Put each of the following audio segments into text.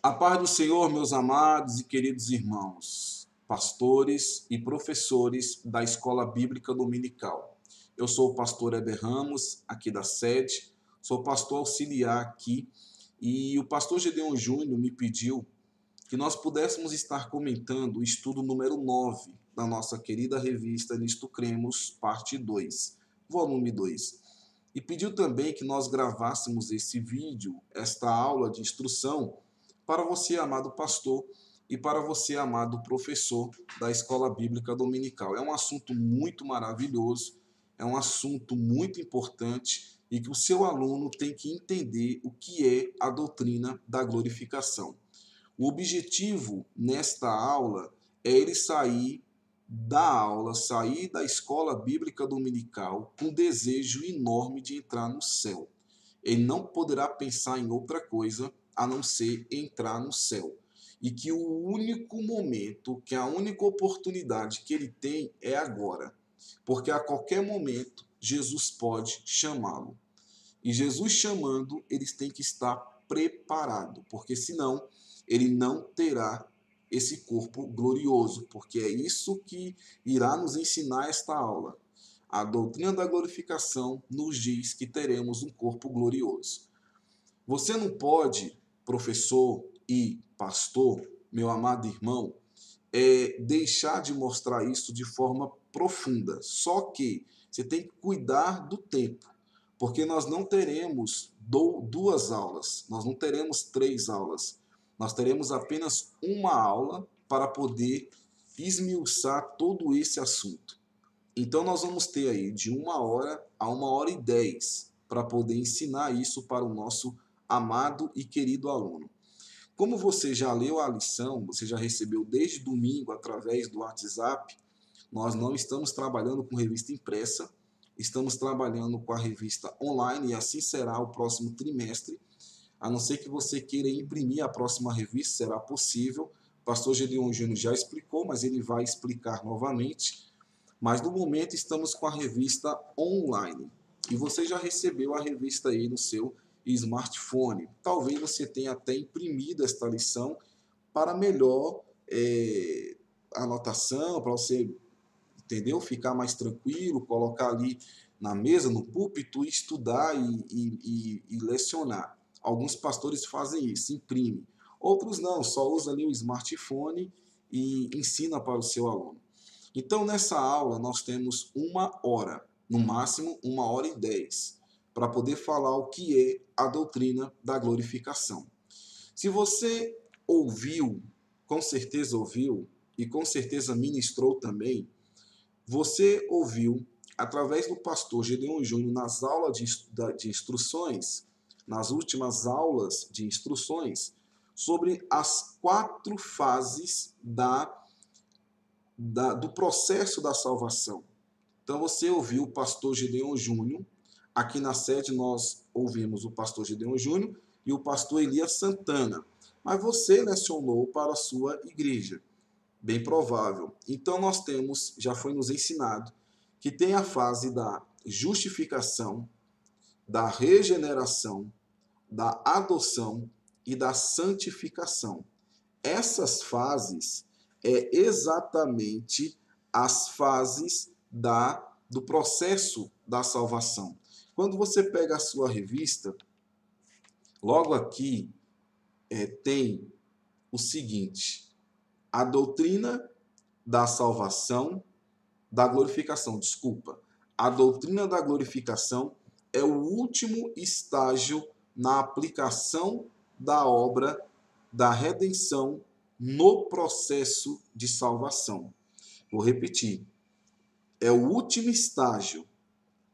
A paz do Senhor, meus amados e queridos irmãos, pastores e professores da Escola Bíblica Dominical. Eu sou o pastor Heber Ramos, aqui da sede, sou pastor auxiliar aqui, e o pastor Gedeon Júnior me pediu que nós pudéssemos estar comentando o estudo número 9 da nossa querida revista Nisto Cremos, parte 2, volume 2. E pediu também que nós gravássemos esse vídeo, esta aula de instrução, para você, amado pastor, e para você, amado professor da Escola Bíblica Dominical. É um assunto muito maravilhoso, é um assunto muito importante e que o seu aluno tem que entender o que é a doutrina da glorificação. O objetivo nesta aula é ele sair da aula, sair da Escola Bíblica Dominical com desejo enorme de entrar no céu. Ele não poderá pensar em outra coisa a não ser entrar no céu. E que o único momento, que a única oportunidade que ele tem é agora. Porque a qualquer momento Jesus pode chamá-lo. E Jesus chamando, eles têm que estar preparados, porque senão ele não terá esse corpo glorioso, porque é isso que irá nos ensinar esta aula. A doutrina da glorificação nos diz que teremos um corpo glorioso. Você não pode, professor e pastor, meu amado irmão, deixar de mostrar isso de forma profunda. Só que você tem que cuidar do tempo, porque nós não teremos duas aulas, nós não teremos 3 aulas. Nós teremos apenas uma aula para poder esmiuçar todo esse assunto. Então nós vamos ter aí de 1 hora a 1h10 para poder ensinar isso para o nosso amado e querido aluno. Como você já leu a lição, você já recebeu desde domingo através do WhatsApp, nós não estamos trabalhando com revista impressa, estamos trabalhando com a revista online e assim será o próximo trimestre. A não ser que você queira imprimir a próxima revista, será possível. O pastor Gedeon Júnior já explicou, mas ele vai explicar novamente. Mas no momento estamos com a revista online. E você já recebeu a revista aí no seu smartphone. Talvez você tenha até imprimido esta lição para melhor anotação, para você, entendeu? Ficar mais tranquilo, colocar ali na mesa, no púlpito, estudar e lecionar. Alguns pastores fazem isso, imprimem. Outros não, só usa ali o smartphone e ensina para o seu aluno. Então, nessa aula, nós temos 1 hora, no máximo 1h10, para poder falar o que é a doutrina da glorificação. Se você ouviu, com certeza ouviu, e com certeza ministrou também, você ouviu, através do pastor Gedeon Júnior, nas aulas de instruções, nas últimas aulas de instruções, sobre as 4 fases do processo da salvação. Então você ouviu o pastor Gedeon Júnior, aqui na sede nós ouvimos o pastor Gedeon Júnior e o pastor Elias Santana, mas você lecionou para a sua igreja, bem provável. Então nós temos, já foi nos ensinado, que tem a fase da justificação, da regeneração, da adoção e da santificação. Essas fases exatamente as fases do processo da salvação. Quando você pega a sua revista, logo aqui tem o seguinte: a doutrina da salvação, da glorificação, desculpa. A doutrina da glorificação é o último estágio na aplicação da obra da redenção no processo de salvação. Vou repetir. É o último estágio.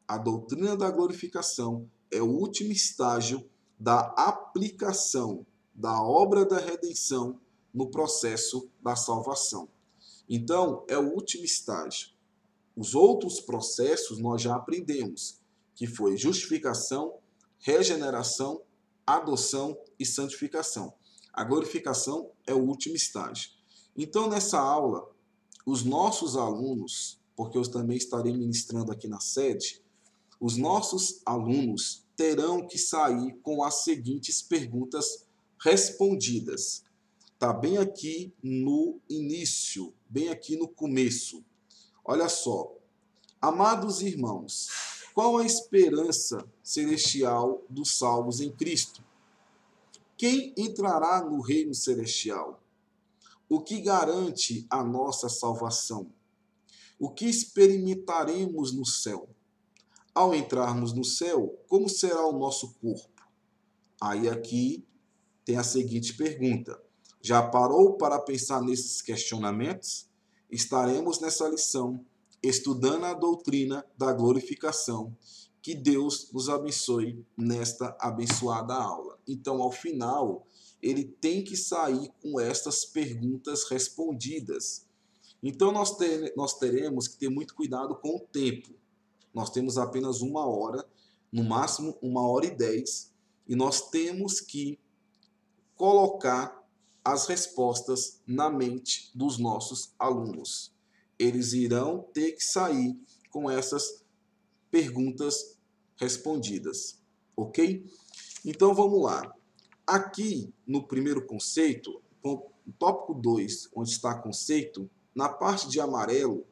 A doutrina da glorificação é o último estágio da aplicação da obra da redenção no processo da salvação. Então, é o último estágio. Os outros processos nós já aprendemos, que foi justificação, regeneração, adoção e santificação. A glorificação é o último estágio. Então, nessa aula, os nossos alunos, porque eu também estarei ministrando aqui na sede, os nossos alunos terão que sair com as seguintes perguntas respondidas. Está bem aqui no início, bem aqui no começo. Olha só. Amados irmãos, qual a esperança celestial dos salvos em Cristo? Quem entrará no reino celestial? O que garante a nossa salvação? O que experimentaremos no céu? Ao entrarmos no céu, como será o nosso corpo? Aí aqui tem a seguinte pergunta. Já parou para pensar nesses questionamentos? Estaremos nessa lição estudando a doutrina da glorificação. Que Deus nos abençoe nesta abençoada aula. Então, ao final, ele tem que sair com estas perguntas respondidas. Então, nós teremos que ter muito cuidado com o tempo. Nós temos apenas 1 hora, no máximo 1h10, e nós temos que colocar as respostas na mente dos nossos alunos. Eles irão ter que sair com essas perguntas respondidas, ok? Então vamos lá. Aqui no primeiro conceito, no tópico 2, onde está conceito, na parte de amarelo,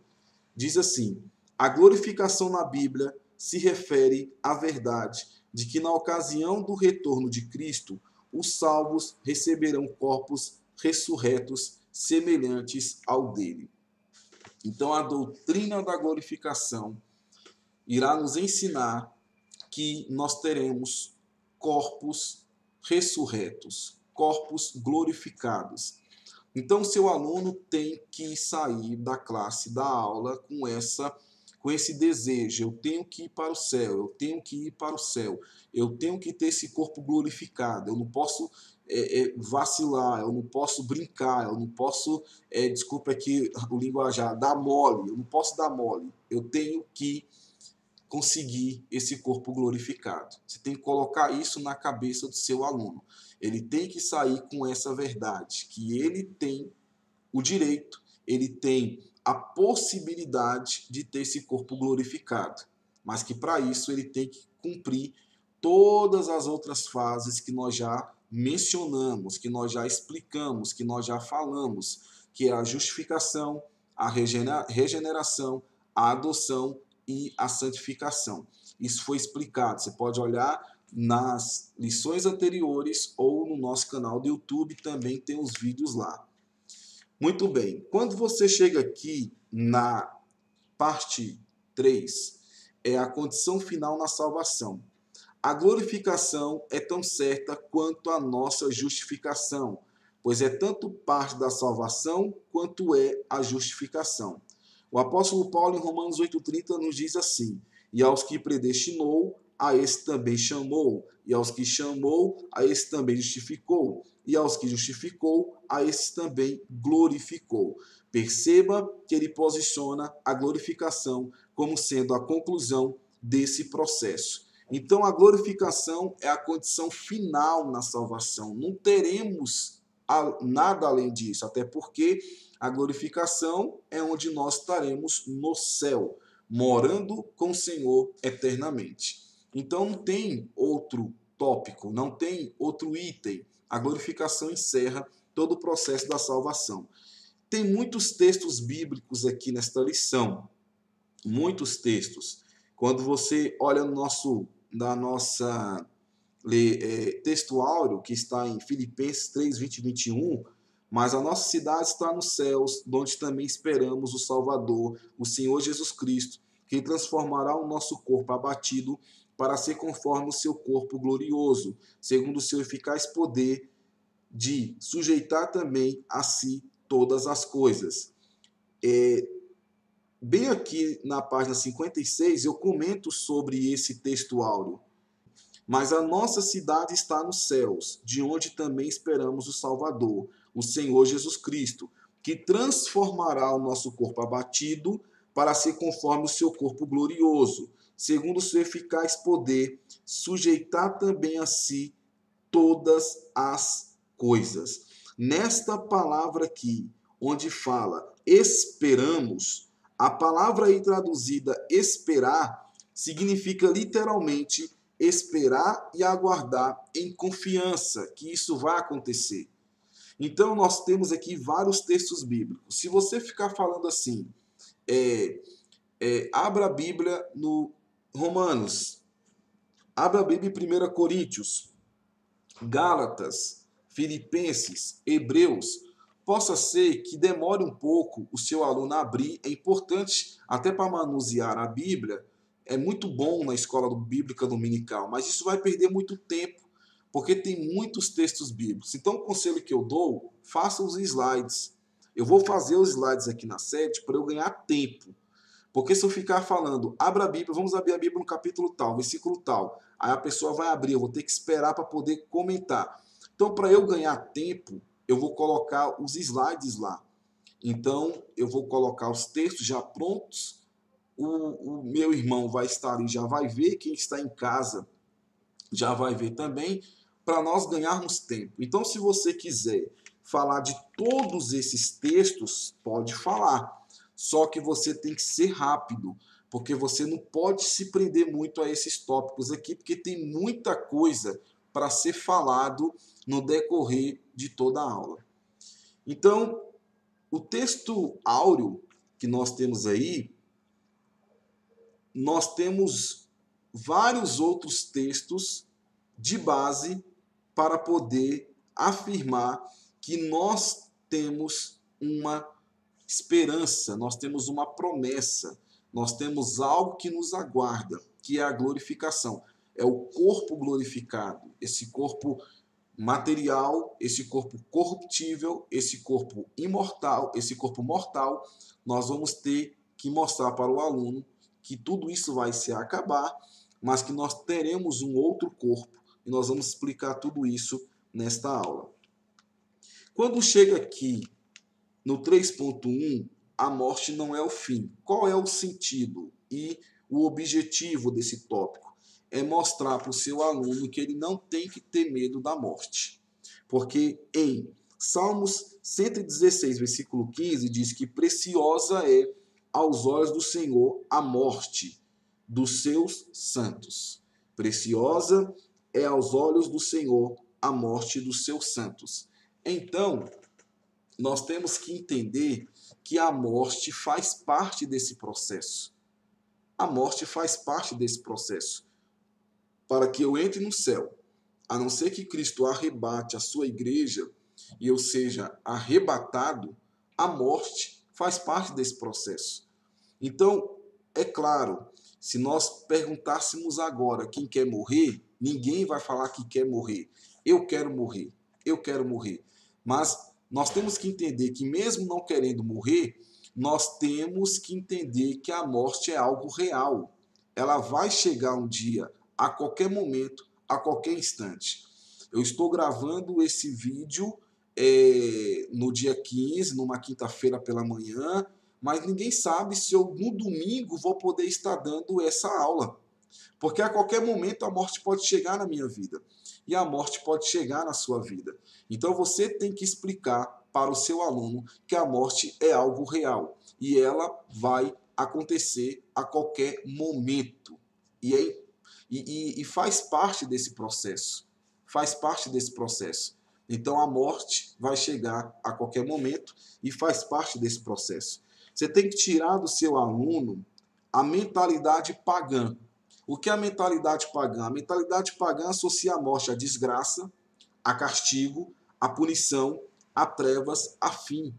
diz assim: a glorificação na Bíblia se refere à verdade de que na ocasião do retorno de Cristo, os salvos receberão corpos ressurretos semelhantes ao dele. Então, a doutrina da glorificação irá nos ensinar que nós teremos corpos ressurretos, corpos glorificados. Então, seu aluno tem que sair da classe, da aula, com esse desejo. Eu tenho que ir para o céu, eu tenho que ir para o céu, eu tenho que ter esse corpo glorificado, eu não posso vacilar, eu não posso brincar, eu não posso, desculpa aqui o linguajar, dar mole, eu não posso dar mole, eu tenho que conseguir esse corpo glorificado. Você tem que colocar isso na cabeça do seu aluno. Ele tem que sair com essa verdade, que ele tem o direito, ele tem a possibilidade de ter esse corpo glorificado, mas que para isso ele tem que cumprir todas as outras fases que nós já mencionamos, que nós já explicamos, que nós já falamos, que é a justificação, a regeneração, a adoção e a santificação. Isso foi explicado. Você pode olhar nas lições anteriores ou no nosso canal do YouTube, também tem os vídeos lá. Muito bem. Quando você chega aqui na parte 3, é a condição final na salvação. A glorificação é tão certa quanto a nossa justificação, pois é tanto parte da salvação quanto é a justificação. O apóstolo Paulo, em Romanos 8,30, nos diz assim: e aos que predestinou, a esse também chamou, e aos que chamou, a esse também justificou, e aos que justificou, a esse também glorificou. Perceba que ele posiciona a glorificação como sendo a conclusão desse processo. Então, a glorificação é a condição final na salvação. Não teremos nada além disso, até porque a glorificação é onde nós estaremos no céu, morando com o Senhor eternamente. Então não tem outro tópico, não tem outro item. A glorificação encerra todo o processo da salvação. Tem muitos textos bíblicos aqui nesta lição, muitos textos. Quando você olha no nosso texto áureo, que está em Filipenses 3, 20 e 21, mas a nossa cidade está nos céus, onde também esperamos o Salvador, o Senhor Jesus Cristo, que transformará o nosso corpo abatido para ser conforme o seu corpo glorioso, segundo o seu eficaz poder de sujeitar também a si todas as coisas. Bem aqui na página 56, eu comento sobre esse texto áureo. Mas a nossa cidade está nos céus, de onde também esperamos o Salvador, o Senhor Jesus Cristo, que transformará o nosso corpo abatido para ser conforme o seu corpo glorioso, segundo o seu eficaz poder, sujeitar também a si todas as coisas. Nesta palavra aqui, onde fala esperamos, a palavra aí traduzida esperar significa literalmente esperar e aguardar em confiança que isso vai acontecer. Então, nós temos aqui vários textos bíblicos. Se você ficar falando assim, abra a Bíblia no Romanos, abra a Bíblia em 1 Coríntios, Gálatas, Filipenses, Hebreus, possa ser que demore um pouco o seu aluno a abrir. É importante, até para manusear a Bíblia, é muito bom na escola bíblica dominical, mas isso vai perder muito tempo, porque tem muitos textos bíblicos. Então, o conselho que eu dou, faça os slides. Eu vou fazer os slides aqui na sede para eu ganhar tempo. Porque se eu ficar falando, abra a Bíblia, vamos abrir a Bíblia no capítulo tal, versículo tal, aí a pessoa vai abrir, eu vou ter que esperar para poder comentar. Então, para eu ganhar tempo, eu vou colocar os slides lá. Então, eu vou colocar os textos já prontos, o meu irmão vai estar ali, já vai ver, quem está em casa já vai ver também, para nós ganharmos tempo. Então, se você quiser falar de todos esses textos, pode falar. Só que você tem que ser rápido, porque você não pode se prender muito a esses tópicos aqui, porque tem muita coisa para ser falado no decorrer de toda a aula. Então, o texto áureo que nós temos aí, nós temos vários outros textos de base para poder afirmar que nós temos uma esperança, nós temos uma promessa, nós temos algo que nos aguarda, que é a glorificação. É o corpo glorificado, esse corpo material, esse corpo corruptível, esse corpo imortal, esse corpo mortal. Nós vamos ter que mostrar para o aluno que tudo isso vai se acabar, mas que nós teremos um outro corpo, e nós vamos explicar tudo isso nesta aula. Quando chega aqui no 3.1, a morte não é o fim. Qual é o sentido e o objetivo desse tópico? É mostrar para o seu aluno que ele não tem que ter medo da morte. Porque em Salmos 116, versículo 15, diz que preciosa é aos olhos do Senhor a morte dos seus santos. Preciosa é aos olhos do Senhor a morte dos seus santos. Então, nós temos que entender que a morte faz parte desse processo. A morte faz parte desse processo. Para que eu entre no céu, a não ser que Cristo arrebate a sua igreja e eu seja arrebatado, a morte faz parte desse processo. Então, é claro, se nós perguntássemos agora quem quer morrer, ninguém vai falar que quer morrer. Eu quero morrer, eu quero morrer. Mas nós temos que entender que mesmo não querendo morrer, nós temos que entender que a morte é algo real. Ela vai chegar um dia, a qualquer momento, a qualquer instante. Eu estou gravando esse vídeo no dia 15, numa quinta-feira pela manhã, mas ninguém sabe se eu no domingo vou poder estar dando essa aula. Porque a qualquer momento a morte pode chegar na minha vida. E a morte pode chegar na sua vida. Então você tem que explicar para o seu aluno que a morte é algo real. E ela vai acontecer a qualquer momento. E faz parte desse processo. Faz parte desse processo. Então a morte vai chegar a qualquer momento e faz parte desse processo. Você tem que tirar do seu aluno a mentalidade pagã. O que é a mentalidade pagã? A mentalidade pagã associa a morte à desgraça, a castigo, a punição, a trevas, a fim.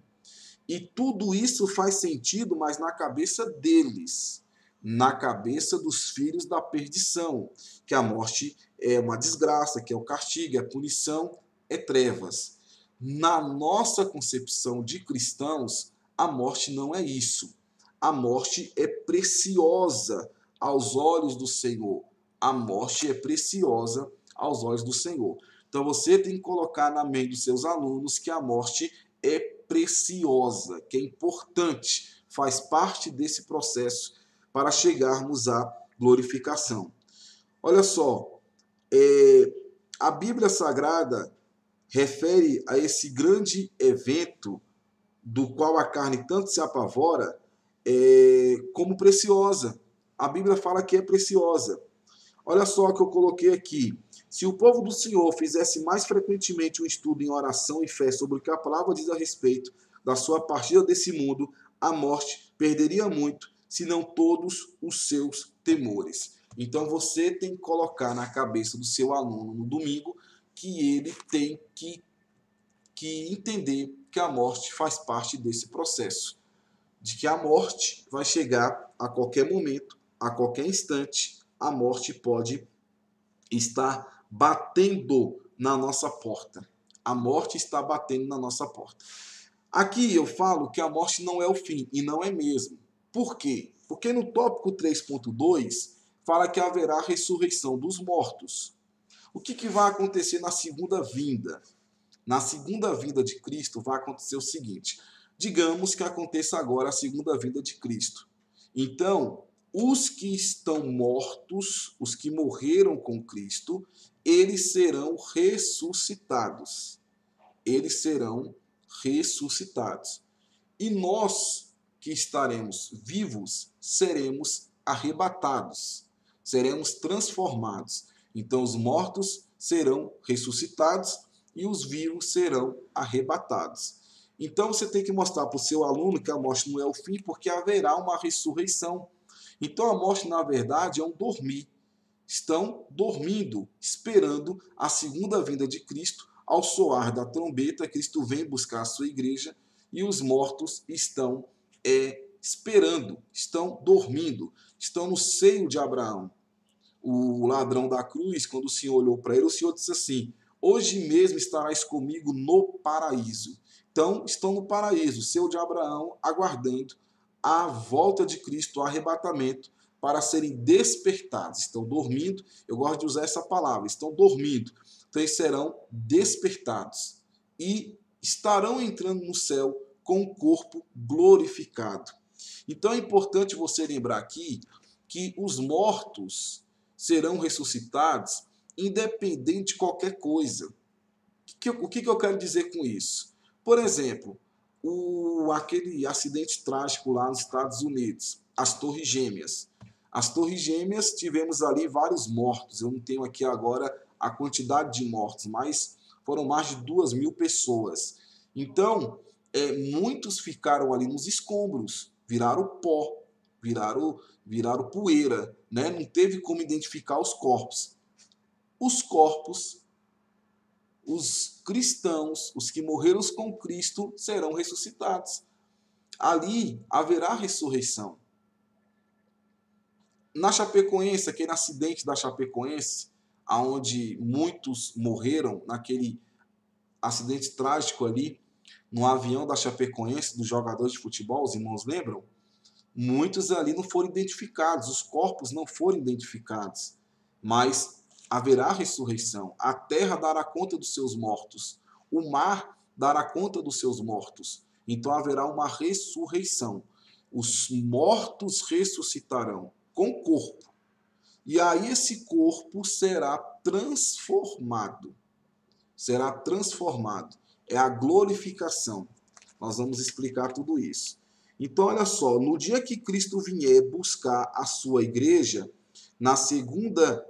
E tudo isso faz sentido, mas na cabeça deles, na cabeça dos filhos da perdição, que a morte é uma desgraça, que é o castigo, é a punição, é trevas. Na nossa concepção de cristãos, a morte não é isso. A morte é preciosa aos olhos do Senhor. A morte é preciosa aos olhos do Senhor. Então você tem que colocar na mente dos seus alunos que a morte é preciosa, que é importante, faz parte desse processo para chegarmos à glorificação. Olha só, a Bíblia Sagrada refere a esse grande evento do qual a carne tanto se apavora como preciosa. A Bíblia fala que é preciosa. Olha só o que eu coloquei aqui. Se o povo do Senhor fizesse mais frequentemente um estudo em oração e fé sobre o que a palavra diz a respeito da sua partida desse mundo, a morte perderia muito, se não todos os seus temores. Então você tem que colocar na cabeça do seu aluno no domingo que ele tem que entender que a morte faz parte desse processo, de que a morte vai chegar a qualquer momento, a qualquer instante, a morte pode estar batendo na nossa porta. A morte está batendo na nossa porta. Aqui eu falo que a morte não é o fim, e não é mesmo. Por quê? Porque no tópico 3.2 fala que haverá ressurreição dos mortos. O que vai acontecer na segunda vinda? Na segunda vinda de Cristo vai acontecer o seguinte. Digamos que aconteça agora a segunda vinda de Cristo. Então, os que estão mortos, os que morreram com Cristo, eles serão ressuscitados. Eles serão ressuscitados. E nós que estaremos vivos, seremos arrebatados, seremos transformados. Então, os mortos serão ressuscitados e os vivos serão arrebatados. Então, você tem que mostrar para o seu aluno que a morte não é o fim, porque haverá uma ressurreição. Então, a morte, na verdade, é um dormir. Estão dormindo, esperando a segunda vinda de Cristo. Ao soar da trombeta, Cristo vem buscar a sua igreja e os mortos estão esperando, estão dormindo, estão no seio de Abraão. O ladrão da cruz, quando o Senhor olhou para ele, o Senhor disse assim: hoje mesmo estarás comigo no paraíso. Então, estão no paraíso, seio de Abraão, aguardando a volta de Cristo, o arrebatamento, para serem despertados. Estão dormindo, eu gosto de usar essa palavra, estão dormindo. Então, eles serão despertados e estarão entrando no céu com o corpo glorificado. Então, é importante você lembrar aqui que os mortos serão ressuscitados independente de qualquer coisa. O que eu quero dizer com isso? Por exemplo, aquele acidente trágico lá nos Estados Unidos, as Torres Gêmeas. As Torres Gêmeas, tivemos ali vários mortos. Eu não tenho aqui agora a quantidade de mortos, mas foram mais de 2.000 pessoas. Então, muitos ficaram ali nos escombros, viraram pó, viraram poeira, né? Não teve como identificar os corpos. Os corpos, os cristãos, os que morreram com Cristo, serão ressuscitados. Ali haverá ressurreição. Na Chapecoense, aquele acidente da Chapecoense, onde muitos morreram, naquele acidente trágico ali, no avião da Chapecoense, dos jogadores de futebol, os irmãos lembram? Muitos ali não foram identificados, os corpos não foram identificados, mas haverá ressurreição. A terra dará conta dos seus mortos, o mar dará conta dos seus mortos. Então haverá uma ressurreição. Os mortos ressuscitarão com corpo. E aí esse corpo será transformado. Será transformado. É a glorificação. Nós vamos explicar tudo isso. Então, olha só, no dia que Cristo vier buscar a sua igreja, na segunda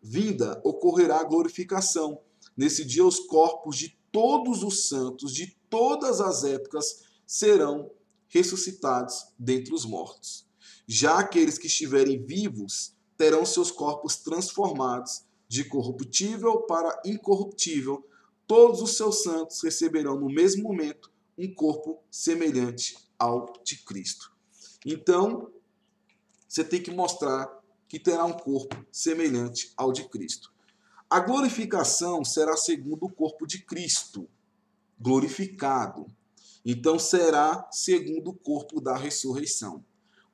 vinda, ocorrerá a glorificação. Nesse dia, os corpos de todos os santos, de todas as épocas, serão ressuscitados dentre os mortos. Já aqueles que estiverem vivos terão seus corpos transformados de corruptível para incorruptível. Todos os seus santos receberão no mesmo momento um corpo semelhante ao de Cristo. Então, você tem que mostrar que terá um corpo semelhante ao de Cristo. A glorificação será segundo o corpo de Cristo, glorificado. Então, será segundo o corpo da ressurreição.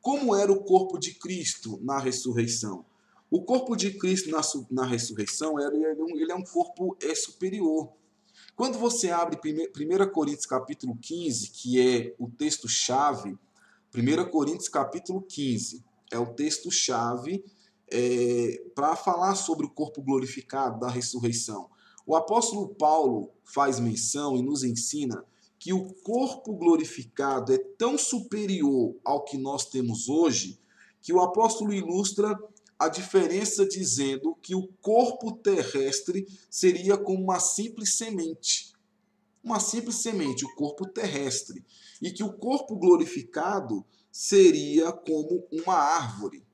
Como era o corpo de Cristo na ressurreição? O corpo de Cristo na ressurreição ele é um corpo superior. Quando você abre 1 Coríntios capítulo 15, que é o texto-chave, 1 Coríntios capítulo 15 é o texto-chave para falar sobre o corpo glorificado da ressurreição. O apóstolo Paulo faz menção e nos ensina que o corpo glorificado é tão superior ao que nós temos hoje, que o apóstolo ilustra a diferença dizendo que o corpo terrestre seria como uma simples semente. Uma simples semente, o corpo terrestre. E que o corpo glorificado seria como uma árvore.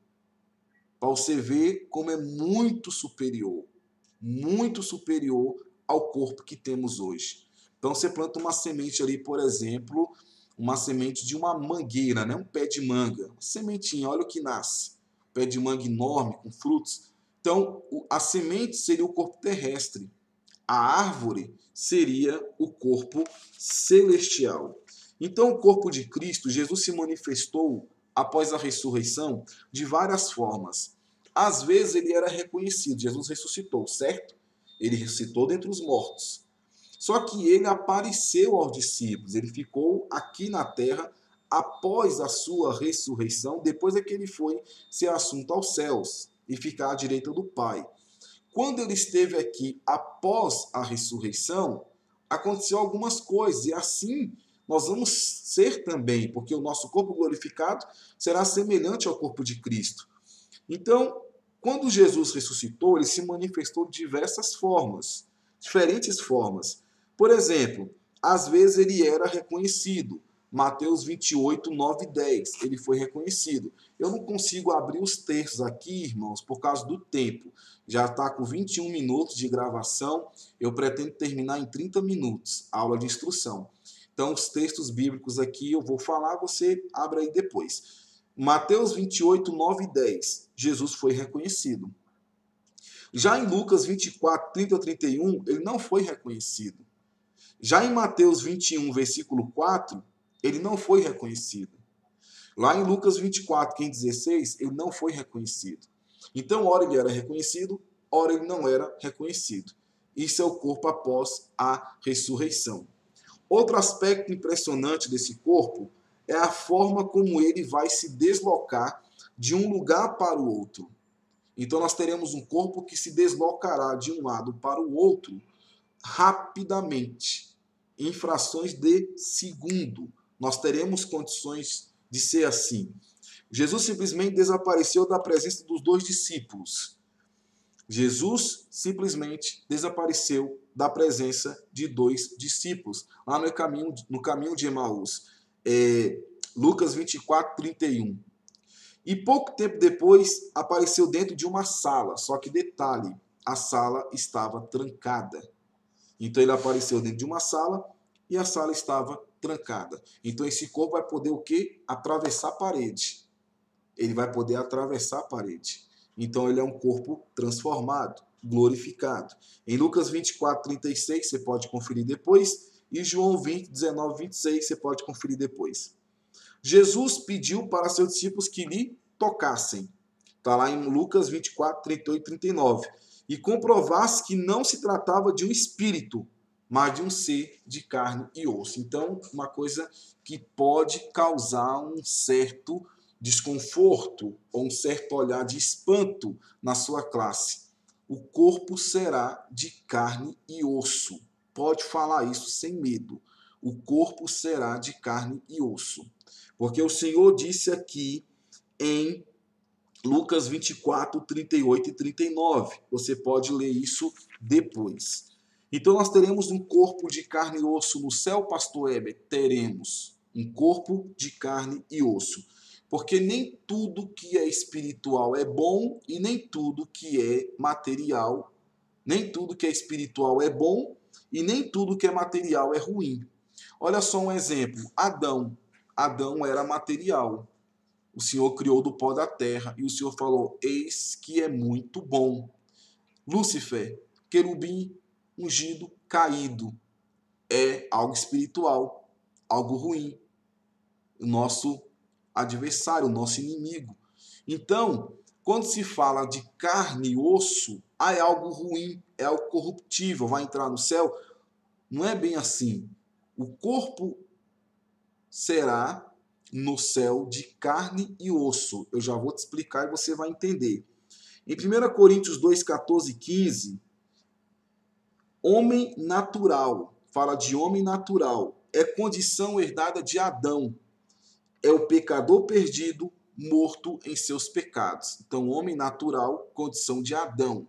Para você ver como é muito superior ao corpo que temos hoje. Então você planta uma semente ali, por exemplo, uma semente de uma mangueira, né? Um pé de manga, uma sementinha, olha o que nasce. Um pé de manga enorme, com frutos. Então, a semente seria o corpo terrestre. A árvore seria o corpo celestial. Então, o corpo de Cristo, Jesus se manifestou após a ressurreição de várias formas. Às vezes ele era reconhecido, Jesus ressuscitou, certo? Ele ressuscitou dentre os mortos. Só que ele apareceu aos discípulos, ele ficou aqui na terra após a sua ressurreição, depois é que ele foi ser assunto aos céus e ficar à direita do Pai. Quando ele esteve aqui após a ressurreição, aconteceu algumas coisas, e assim nós vamos ser também, porque o nosso corpo glorificado será semelhante ao corpo de Cristo. Então, quando Jesus ressuscitou, ele se manifestou de diversas formas, diferentes formas. Por exemplo, às vezes ele era reconhecido. Mateus 28, 9 e 10, ele foi reconhecido. Eu não consigo abrir os textos aqui, irmãos, por causa do tempo. Já está com 21 minutos de gravação, eu pretendo terminar em 30 minutos, aula de instrução. Então, os textos bíblicos aqui eu vou falar, você abre aí depois. Mateus 28, 9 e 10, Jesus foi reconhecido. Já em Lucas 24, 30 a 31, ele não foi reconhecido. Já em Mateus 21, versículo 4, ele não foi reconhecido. Lá em Lucas 24, 15 e 16, ele não foi reconhecido. Então, ora ele era reconhecido, ora ele não era reconhecido. Isso é o corpo após a ressurreição. Outro aspecto impressionante desse corpo é a forma como ele vai se deslocar de um lugar para o outro. Então nós teremos um corpo que se deslocará de um lado para o outro rapidamente, em frações de segundo. Nós teremos condições de ser assim. Jesus simplesmente desapareceu da presença dos dois discípulos. Jesus simplesmente desapareceu da presença de dois discípulos, lá no caminho de Emaús. Lucas 24, 31. E pouco tempo depois apareceu dentro de uma sala, só que detalhe, a sala estava trancada. Então ele apareceu dentro de uma sala e a sala estava trancada. Então esse corpo vai poder o quê? Atravessar a parede. Ele vai poder atravessar a parede. Então ele é um corpo transformado, glorificado. Em Lucas 24, 36, você pode conferir depois. E João 20, 19, 26, você pode conferir depois. Jesus pediu para seus discípulos que lhe tocassem. Está lá em Lucas 24, 38 e 39. E comprovasse que não se tratava de um espírito, mas de um ser de carne e osso. Então, uma coisa que pode causar um certo desconforto ou um certo olhar de espanto na sua classe. O corpo será de carne e osso. Pode falar isso sem medo. O corpo será de carne e osso. Porque o Senhor disse aqui em Lucas 24, 38 e 39. Você pode ler isso depois. Então nós teremos um corpo de carne e osso no céu, pastor Heber? Teremos um corpo de carne e osso. Porque nem tudo que é espiritual é bom e nem tudo que é material, nem tudo que é espiritual é bom e nem tudo que é material é ruim. Olha só um exemplo. Adão era material. O Senhor criou do pó da terra e o Senhor falou, eis que é muito bom. Lúcifer, querubim ungido, caído, é algo espiritual, algo ruim. O nosso adversário, o nosso inimigo. Então, quando se fala de carne e osso, é algo ruim, é algo corruptível, vai entrar no céu. Não é bem assim. O corpo será no céu de carne e osso. Eu já vou te explicar e você vai entender. Em 1 Coríntios 2, 14 e 15, homem natural, fala de homem natural, é condição herdada de Adão. É o pecador perdido, morto em seus pecados. Então, homem natural, condição de Adão.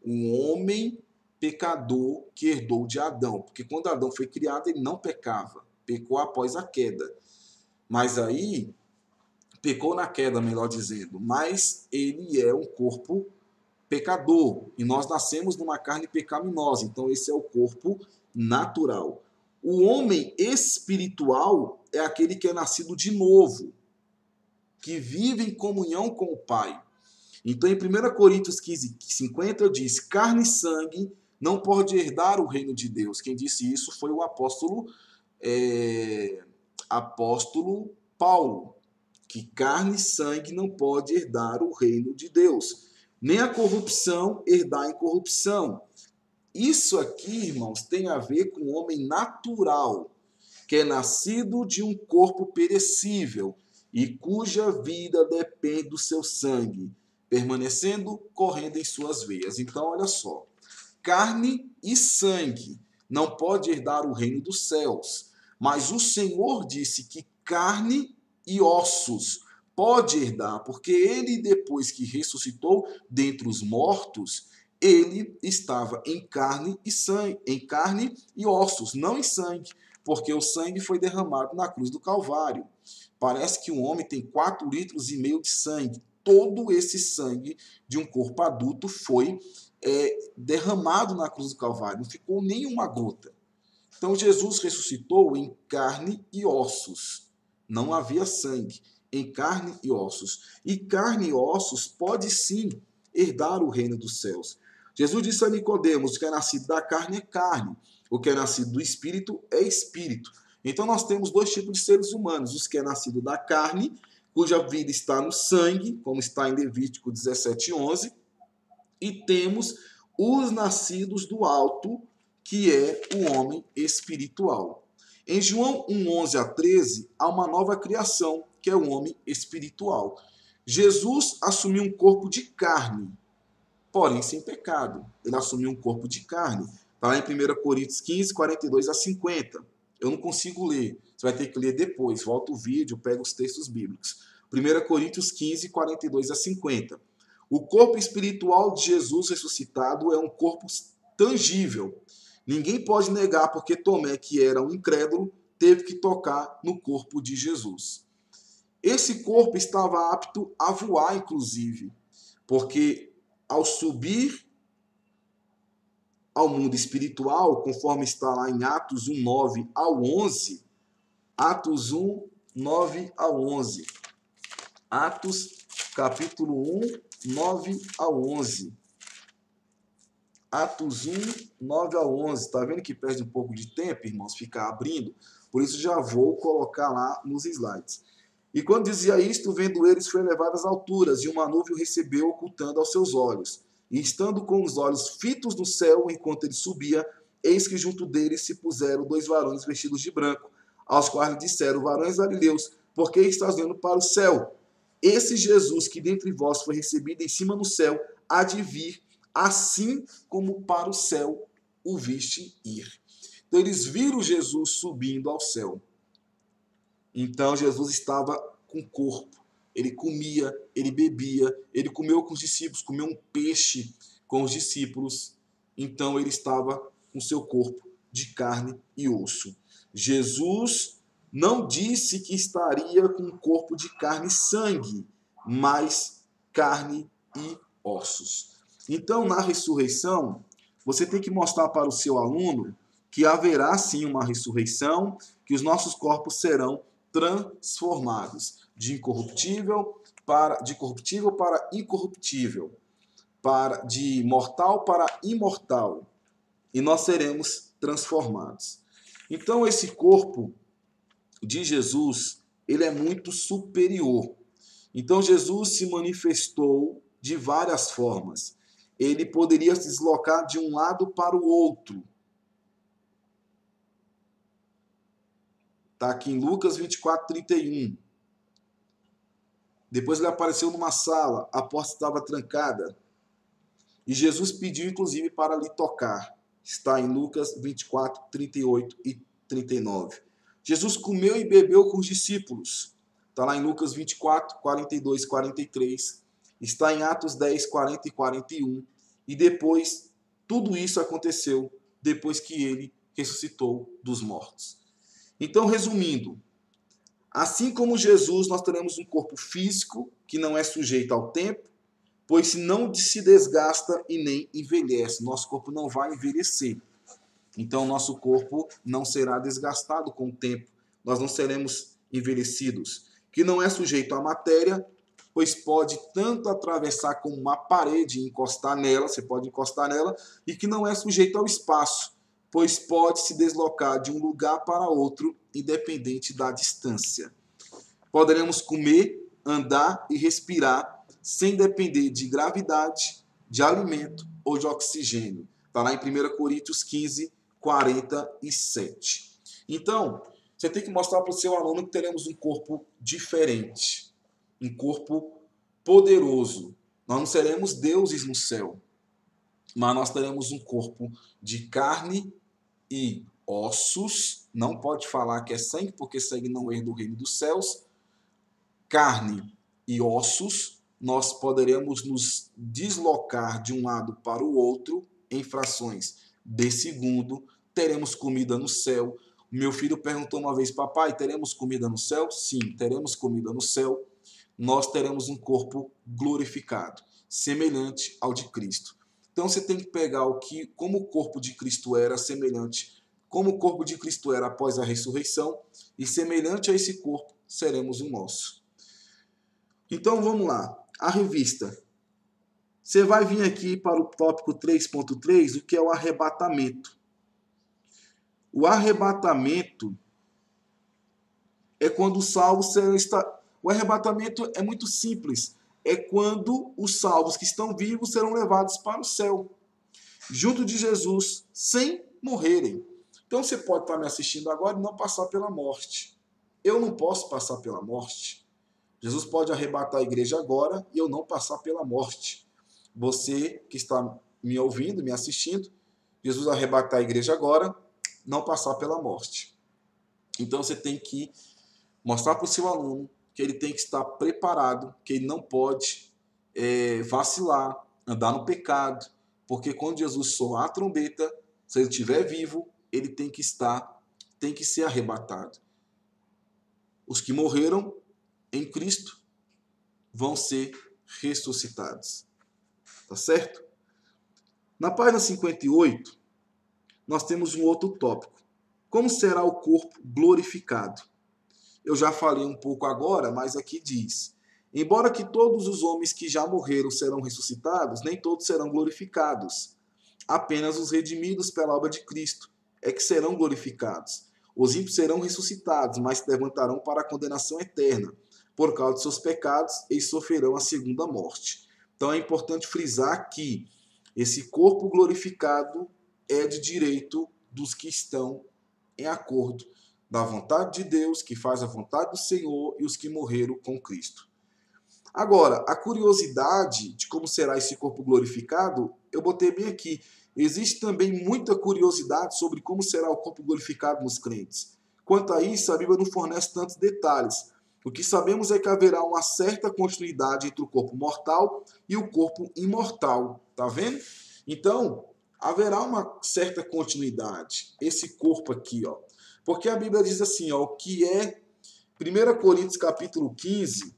Um homem pecador que herdou de Adão. Porque quando Adão foi criado, ele não pecava. Pecou após a queda. Mas aí, pecou na queda, melhor dizendo. Mas ele é um corpo pecador. E nós nascemos numa carne pecaminosa. Então, esse é o corpo natural. O homem espiritual é aquele que é nascido de novo, que vive em comunhão com o Pai. Então, em 1 Coríntios 15, 50, diz: carne e sangue não pode herdar o reino de Deus. Quem disse isso foi o apóstolo Paulo, que carne e sangue não pode herdar o reino de Deus. Nem a corrupção herdar a incorrupção. Isso aqui, irmãos, tem a ver com o homem natural, que é nascido de um corpo perecível e cuja vida depende do seu sangue, permanecendo correndo em suas veias. Então, olha só, carne e sangue não pode herdar o reino dos céus, mas o Senhor disse que carne e ossos pode herdar, porque ele, depois que ressuscitou dentre os mortos, ele estava em carne e sangue, em carne e ossos, não em sangue, porque o sangue foi derramado na cruz do Calvário. Parece que um homem tem 4,5 litros de sangue. Todo esse sangue de um corpo adulto foi derramado na cruz do Calvário, não ficou nenhuma gota. Então Jesus ressuscitou em carne e ossos. Não havia sangue, em carne e ossos. E carne e ossos pode sim herdar o reino dos céus. Jesus disse a Nicodemos: o que é nascido da carne é carne, o que é nascido do espírito é espírito. Então nós temos dois tipos de seres humanos: os que é nascido da carne, cuja vida está no sangue, como está em Levítico 17:11, e temos os nascidos do alto, que é o homem espiritual. Em João 1:11 a 13, há uma nova criação, que é o homem espiritual. Jesus assumiu um corpo de carne, porém sem pecado. Ele assumiu um corpo de carne. Está lá em 1 Coríntios 15, 42 a 50. Eu não consigo ler. Você vai ter que ler depois. Volta o vídeo, pega os textos bíblicos. 1 Coríntios 15, 42 a 50. O corpo espiritual de Jesus ressuscitado é um corpo tangível. Ninguém pode negar, porque Tomé, que era um incrédulo, teve que tocar no corpo de Jesus. Esse corpo estava apto a voar, inclusive, porque ao subir ao mundo espiritual, conforme está lá em Atos 1, 9 ao 11, Atos 1, 9 ao 11, Atos capítulo 1, 9 ao 11, Atos 1, 9 ao 11, está vendo que perde um pouco de tempo, irmãos, ficar abrindo? Por isso já vou colocar lá nos slides. E quando dizia isto, vendo eles, foi elevado às alturas, e uma nuvem o recebeu, ocultando aos seus olhos. E estando com os olhos fitos no céu, enquanto ele subia, eis que junto dele se puseram 2 varões vestidos de branco, aos quais lhe disseram: varões galileus, por que estás olhando para o céu? Esse Jesus que dentre vós foi recebido em cima no céu, há de vir, assim como para o céu o viste ir. Então eles viram Jesus subindo ao céu. Então Jesus estava com corpo, ele comia, ele bebia, ele comeu com os discípulos, comeu um peixe com os discípulos. Então ele estava com seu corpo de carne e osso. Jesus não disse que estaria com um corpo de carne e sangue, mas carne e ossos. Então, na ressurreição, você tem que mostrar para o seu aluno que haverá sim uma ressurreição, que os nossos corpos serão transformados de corruptível para incorruptível, de mortal para imortal, e nós seremos transformados. Então esse corpo de Jesus, ele é muito superior. Então Jesus se manifestou de várias formas. Ele poderia se deslocar de um lado para o outro. Está aqui em Lucas 24, 31. Depois ele apareceu numa sala, a porta estava trancada. E Jesus pediu, inclusive, para lhe tocar. Está em Lucas 24, 38 e 39. Jesus comeu e bebeu com os discípulos. Está lá em Lucas 24, 42, 43. Está em Atos 10, 40 e 41. E depois, tudo isso aconteceu depois que ele ressuscitou dos mortos. Então, resumindo, assim como Jesus, nós teremos um corpo físico que não é sujeito ao tempo, pois não se desgasta e nem envelhece. Nosso corpo não vai envelhecer. Então, nosso corpo não será desgastado com o tempo. Nós não seremos envelhecidos. Que não é sujeito à matéria, pois pode tanto atravessar como uma parede e encostar nela, você pode encostar nela, e que não é sujeito ao espaço, pois pode se deslocar de um lugar para outro, independente da distância. Poderemos comer, andar e respirar sem depender de gravidade, de alimento ou de oxigênio. Está lá em 1 Coríntios 15, 47. Então, você tem que mostrar para o seu aluno que teremos um corpo diferente, um corpo poderoso. Nós não seremos deuses no céu, mas nós teremos um corpo de carne e ossos. Não pode falar que é sangue, porque sangue não herda o reino dos céus. Carne e ossos, nós poderemos nos deslocar de um lado para o outro em frações de segundo. Teremos comida no céu. Meu filho perguntou uma vez: papai, teremos comida no céu? Sim, teremos comida no céu. Nós teremos um corpo glorificado, semelhante ao de Cristo. Então você tem que pegar como o corpo de Cristo era semelhante, como o corpo de Cristo era após a ressurreição, e semelhante a esse corpo seremos o nosso. Então vamos lá, a revista. Você vai vir aqui para o tópico 3.3, o que é o arrebatamento. O arrebatamento é quando os salvos serão... O arrebatamento é muito simples. É quando os salvos que estão vivos serão levados para o céu, junto de Jesus, sem morrerem. Então você pode estar me assistindo agora e não passar pela morte. Eu não posso passar pela morte. Jesus pode arrebatar a igreja agora e eu não passar pela morte. Você que está me ouvindo, me assistindo, Jesus arrebatar a igreja agora, não passar pela morte. Então você tem que mostrar para o seu aluno que ele tem que estar preparado, que ele não pode vacilar, andar no pecado, porque quando Jesus soar a trombeta, se ele estiver vivo, ele tem que ser arrebatado. Os que morreram em Cristo vão ser ressuscitados. Tá certo? Na página 58, nós temos um outro tópico. Como será o corpo glorificado? Eu já falei um pouco agora, mas aqui diz: embora que todos os homens que já morreram serão ressuscitados, nem todos serão glorificados. Apenas os redimidos pela obra de Cristo é que serão glorificados. Os ímpios serão ressuscitados, mas se levantarão para a condenação eterna. Por causa de seus pecados, eles sofrerão a segunda morte. Então é importante frisar que esse corpo glorificado é de direito dos que estão em acordo da vontade de Deus, que faz a vontade do Senhor, e os que morreram com Cristo. Agora, a curiosidade de como será esse corpo glorificado, eu botei bem aqui. Existe também muita curiosidade sobre como será o corpo glorificado nos crentes. Quanto a isso, a Bíblia não fornece tantos detalhes. O que sabemos é que haverá uma certa continuidade entre o corpo mortal e o corpo imortal. Tá vendo? Então, haverá uma certa continuidade. Esse corpo aqui, ó. Porque a Bíblia diz assim, ó, o que é 1 Coríntios capítulo 15,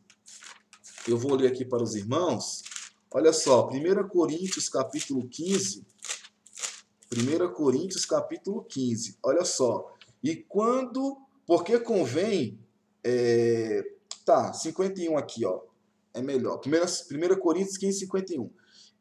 eu vou ler aqui para os irmãos. Olha só, 1 Coríntios capítulo 15, 1 Coríntios capítulo 15, olha só. Porque convém, 51 aqui, ó, é melhor. 1 Coríntios 15, 51.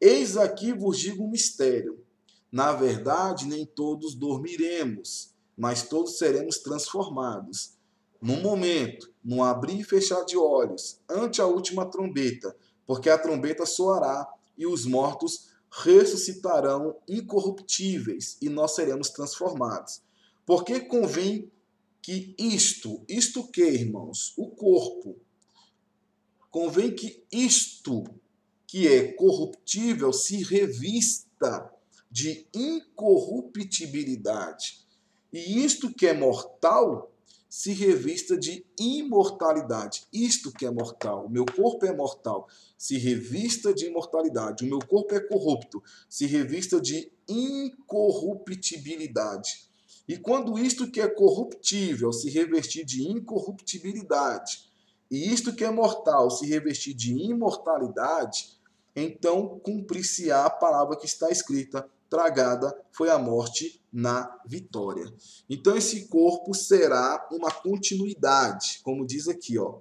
Eis aqui vos digo um mistério. Na verdade, nem todos dormiremos, mas todos seremos transformados. Num momento, num abrir e fechar de olhos, ante a última trombeta, porque a trombeta soará e os mortos ressuscitarão incorruptíveis e nós seremos transformados. Porque convém que isto que, irmãos? O corpo. Convém que isto que é corruptível se revista de incorruptibilidade. E isto que é mortal se revista de imortalidade. Isto que é mortal, o meu corpo é mortal, se revista de imortalidade. O meu corpo é corrupto, se revista de incorruptibilidade. E quando isto que é corruptível se revestir de incorruptibilidade, e isto que é mortal se revestir de imortalidade, então cumprir-se-á a palavra que está escrita: tragada foi a morte na vitória. Então esse corpo será uma continuidade, como diz aqui, ó.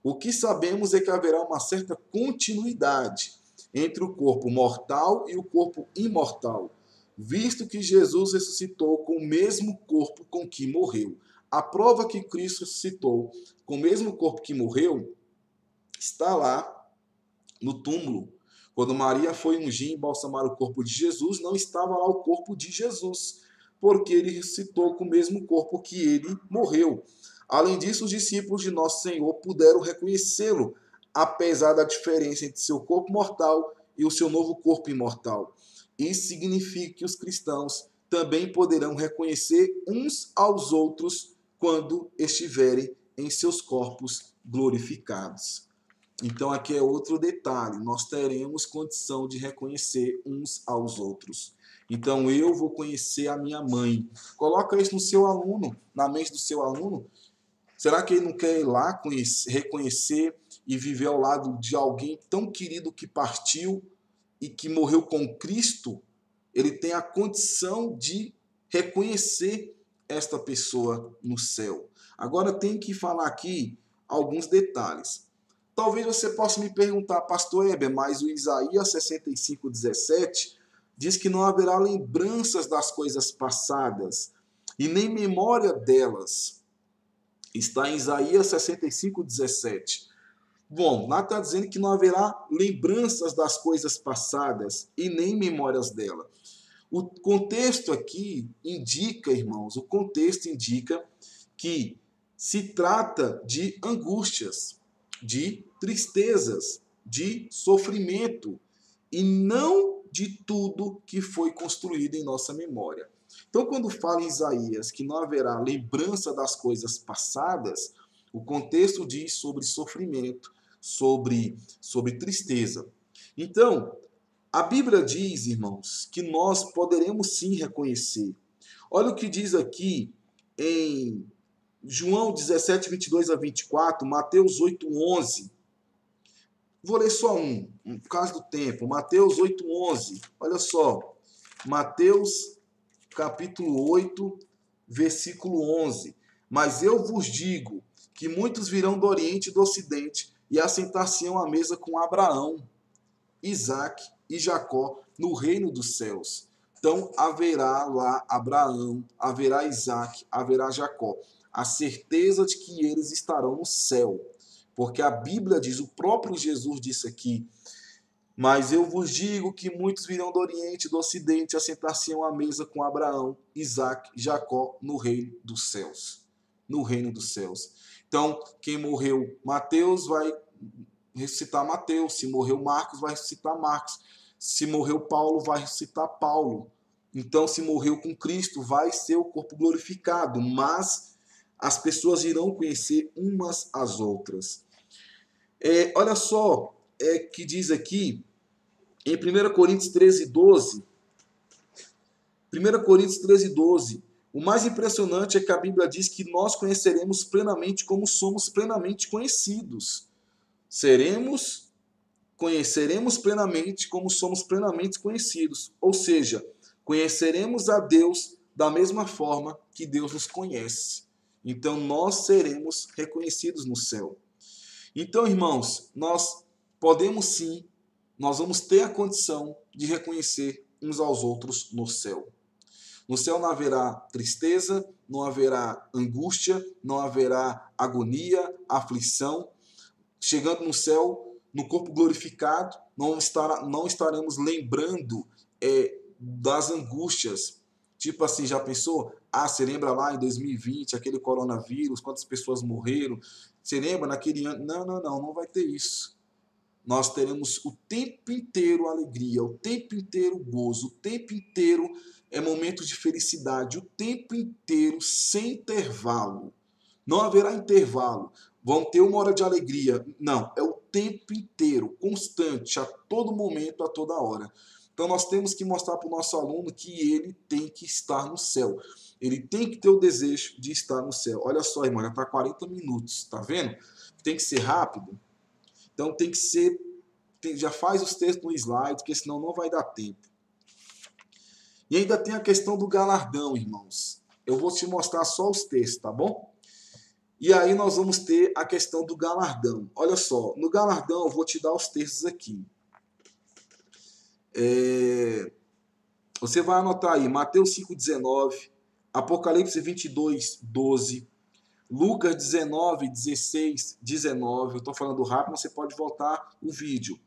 O que sabemos é que haverá uma certa continuidade entre o corpo mortal e o corpo imortal, visto que Jesus ressuscitou com o mesmo corpo com que morreu. A prova que Cristo ressuscitou com o mesmo corpo que morreu está lá no túmulo. Quando Maria foi ungir e embalsamar o corpo de Jesus, não estava lá o corpo de Jesus, porque ele ressuscitou com o mesmo corpo que ele morreu. Além disso, os discípulos de Nosso Senhor puderam reconhecê-lo, apesar da diferença entre seu corpo mortal e o seu novo corpo imortal. Isso significa que os cristãos também poderão reconhecer uns aos outros quando estiverem em seus corpos glorificados. Então aqui é outro detalhe, nós teremos condição de reconhecer uns aos outros. Então eu vou conhecer a minha mãe. Coloca isso no seu aluno, na mente do seu aluno. Será que ele não quer ir lá conhecer, reconhecer e viver ao lado de alguém tão querido que partiu e que morreu com Cristo? Ele tem a condição de reconhecer esta pessoa no céu. Agora tem que falar aqui alguns detalhes. Talvez você possa me perguntar, pastor Heber, mas o Isaías 65:17 diz que não haverá lembranças das coisas passadas e nem memória delas. Está em Isaías 65:17. Bom, lá está dizendo que não haverá lembranças das coisas passadas e nem memórias dela. O contexto aqui indica, irmãos, o contexto indica que se trata de angústias, de tristezas, de sofrimento e não de tudo que foi construído em nossa memória. Então, quando fala em Isaías que não haverá lembrança das coisas passadas, o contexto diz sobre sofrimento, sobre tristeza. Então, a Bíblia diz, irmãos, que nós poderemos sim reconhecer. Olha o que diz aqui em João 17:22-24, Mateus 8:11. Vou ler só por causa do tempo. Mateus 8:11. Olha só. Mateus capítulo 8, versículo 11. Mas eu vos digo que muitos virão do Oriente e do Ocidente e assentar-se-ão à mesa com Abraão, Isaque e Jacó no reino dos céus. Então haverá lá Abraão, haverá Isaque, haverá Jacó. A certeza de que eles estarão no céu. Porque a Bíblia diz, o próprio Jesus disse aqui, mas eu vos digo que muitos virão do Oriente e do Ocidente, assentar-se-ão à mesa com Abraão, Isaque e Jacó no reino dos céus. No reino dos céus. Então, quem morreu Mateus vai ressuscitar Mateus, se morreu Marcos vai ressuscitar Marcos, se morreu Paulo vai ressuscitar Paulo. Então, se morreu com Cristo, vai ser o corpo glorificado, mas as pessoas irão conhecer umas às outras. Olha só, que diz aqui, em 1 Coríntios 13:12, 1 Coríntios 13:12, o mais impressionante é que a Bíblia diz que nós conheceremos plenamente como somos plenamente conhecidos. Conheceremos plenamente como somos plenamente conhecidos. Ou seja, conheceremos a Deus da mesma forma que Deus nos conhece. Então, nós seremos reconhecidos no céu. Então, irmãos, nós podemos sim, nós vamos ter a condição de reconhecer uns aos outros no céu. No céu não haverá tristeza, não haverá angústia, não haverá agonia, aflição. Chegando no céu, no corpo glorificado, não estaremos lembrando das angústias. Tipo assim, já pensou? Você lembra lá em 2020, aquele coronavírus, quantas pessoas morreram? Você lembra naquele ano? Não vai ter isso. Nós teremos o tempo inteiro alegria, o tempo inteiro gozo, o tempo inteiro momentos de felicidade, o tempo inteiro, sem intervalo. Não haverá intervalo. Vão ter uma hora de alegria. Não, é o tempo inteiro, constante, a todo momento, a toda hora. Então nós temos que mostrar para o nosso aluno que ele tem que estar no céu. Ele tem que ter o desejo de estar no céu. Olha só, irmão, já está 40 minutos, tá vendo? Tem que ser rápido. Então tem que ser... já faz os textos no slide, porque senão não vai dar tempo. E ainda tem a questão do galardão, irmãos. Eu vou te mostrar só os textos, tá bom? E aí nós vamos ter a questão do galardão. Olha só, no galardão eu vou te dar os textos aqui. Você vai anotar aí, Mateus 5,19, Apocalipse 22,12, Lucas 19, 16, 19. Eu estou falando rápido, você pode voltar o vídeo.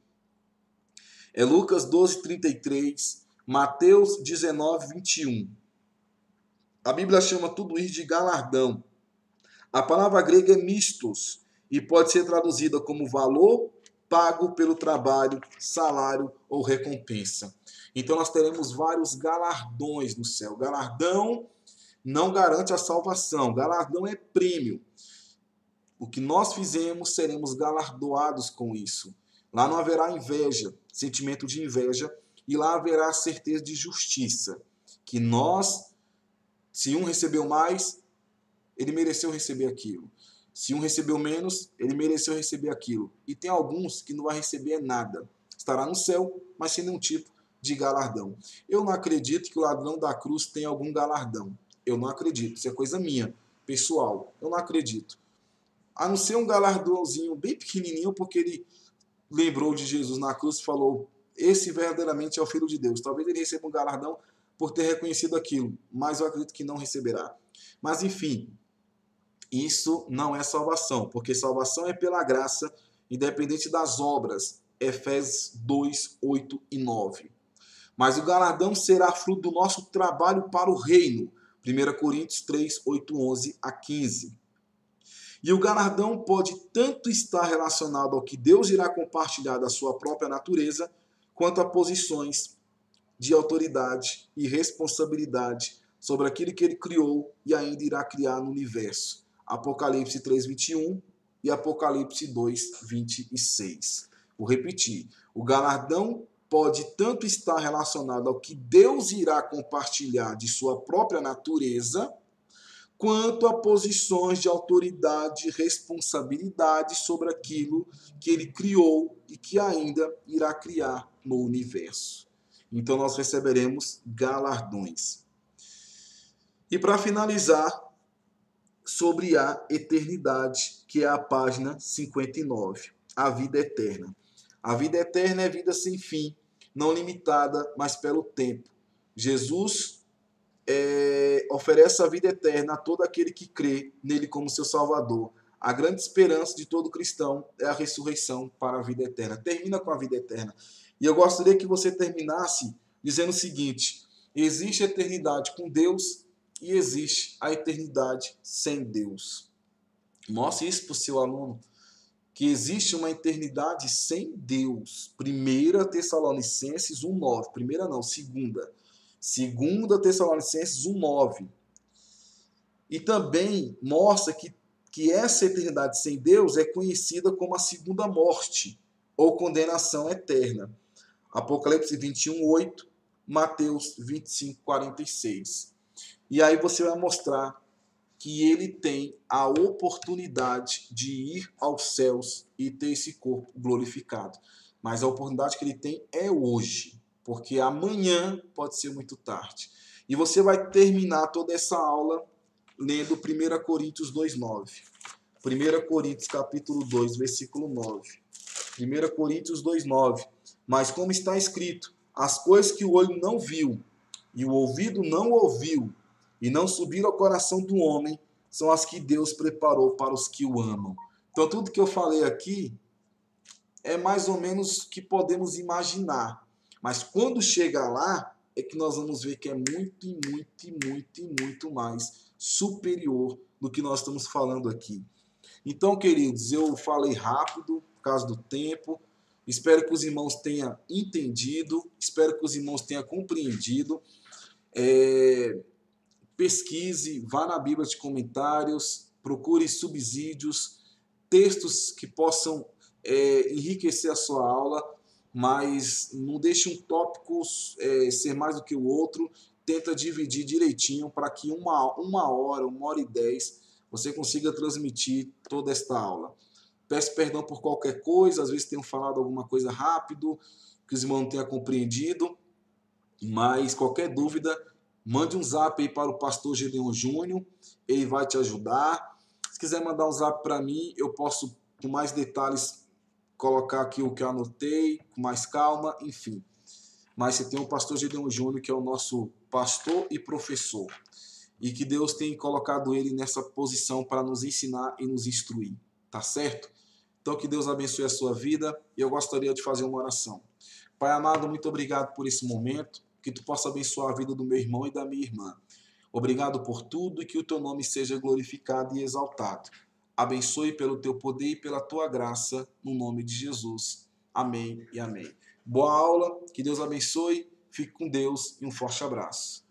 Lucas 12, 33, Mateus 19, 21. A Bíblia chama tudo isso de galardão. A palavra grega é mistos e pode ser traduzida como valor pago pelo trabalho, salário ou recompensa. Então nós teremos vários galardões no céu. Galardão não garante a salvação. Galardão é prêmio. O que nós fizemos, seremos galardoados com isso. Lá não haverá inveja, sentimento de inveja, e lá haverá certeza de justiça. Que nós, se um recebeu mais, ele mereceu receber aquilo. Se um recebeu menos, ele mereceu receber aquilo. E tem alguns que não vai receber nada. Estará no céu, mas sem nenhum tipo de galardão. Eu não acredito que o ladrão da cruz tenha algum galardão. Eu não acredito. Isso é coisa minha, pessoal. Eu não acredito. A não ser um galardãozinho bem pequenininho, porque ele lembrou de Jesus na cruz e falou: esse verdadeiramente é o Filho de Deus. Talvez ele receba um galardão por ter reconhecido aquilo, mas eu acredito que não receberá. Mas enfim, isso não é salvação, porque salvação é pela graça, independente das obras. Efésios 2, 8 e 9. Mas o galardão será fruto do nosso trabalho para o reino. 1 Coríntios 3, 8, 11 a 15. E o galardão pode tanto estar relacionado ao que Deus irá compartilhar da sua própria natureza, quanto a posições de autoridade e responsabilidade sobre aquilo que ele criou e ainda irá criar no universo. Apocalipse 3, 21 e Apocalipse 2, 26. Vou repetir. O galardão pode tanto estar relacionado ao que Deus irá compartilhar de sua própria natureza, quanto a posições de autoridade e responsabilidade sobre aquilo que ele criou e que ainda irá criar no universo. Então nós receberemos galardões. E para finalizar, sobre a eternidade, que é a página 59, a vida eterna. A vida eterna é vida sem fim, não limitada, mas pelo tempo. Jesus oferece a vida eterna a todo aquele que crê nele como seu Salvador. A grande esperança de todo cristão é a ressurreição para a vida eterna. Termina com a vida eterna. E eu gostaria que você terminasse dizendo o seguinte: existe a eternidade com Deus e existe a eternidade sem Deus. Mostre isso para o seu aluno, que existe uma eternidade sem Deus. 1 Tessalonicenses 1,9. Primeira não, segunda. 2 Tessalonicenses 1,9. E também mostra que essa eternidade sem Deus é conhecida como a segunda morte, ou condenação eterna. Apocalipse 21:8, Mateus 25:46. E aí você vai mostrar que ele tem a oportunidade de ir aos céus e ter esse corpo glorificado. Mas a oportunidade que ele tem é hoje, porque amanhã pode ser muito tarde. E você vai terminar toda essa aula lendo 1 Coríntios 2,9. 1 Coríntios capítulo 2, versículo 9. 1 Coríntios 2,9. Mas como está escrito, as coisas que o olho não viu e o ouvido não ouviu e não subiram ao coração do homem, são as que Deus preparou para os que o amam. Então tudo que eu falei aqui é mais ou menos o que podemos imaginar. Mas quando chegar lá, é que nós vamos ver que é muito mais superior do que nós estamos falando aqui. Então, queridos, eu falei rápido por causa do tempo. Espero que os irmãos tenham entendido. Espero que os irmãos tenham compreendido. Pesquise, vá na Bíblia de comentários, procure subsídios, textos que possam enriquecer a sua aula, mas não deixe um tópico ser mais do que o outro. Tenta dividir direitinho para que uma hora e 10, você consiga transmitir toda esta aula. Peço perdão por qualquer coisa, às vezes tenho falado alguma coisa rápido, que os irmãos não tenham compreendido, mas qualquer dúvida, mande um zap aí para o pastor Gedeon Júnior, ele vai te ajudar. Se quiser mandar um zap para mim, eu posso, com mais detalhes, colocar aqui o que eu anotei, com mais calma, enfim. Mas você tem o pastor Gedeon Júnior, que é o nosso pastor e professor, e que Deus tem colocado ele nessa posição para nos ensinar e nos instruir, tá certo? Então que Deus abençoe a sua vida, e eu gostaria de fazer uma oração. Pai amado, muito obrigado por esse momento, que tu possa abençoar a vida do meu irmão e da minha irmã. Obrigado por tudo e que o teu nome seja glorificado e exaltado. Abençoe pelo teu poder e pela tua graça, no nome de Jesus. Amém e amém. Boa aula, que Deus abençoe, fique com Deus e um forte abraço.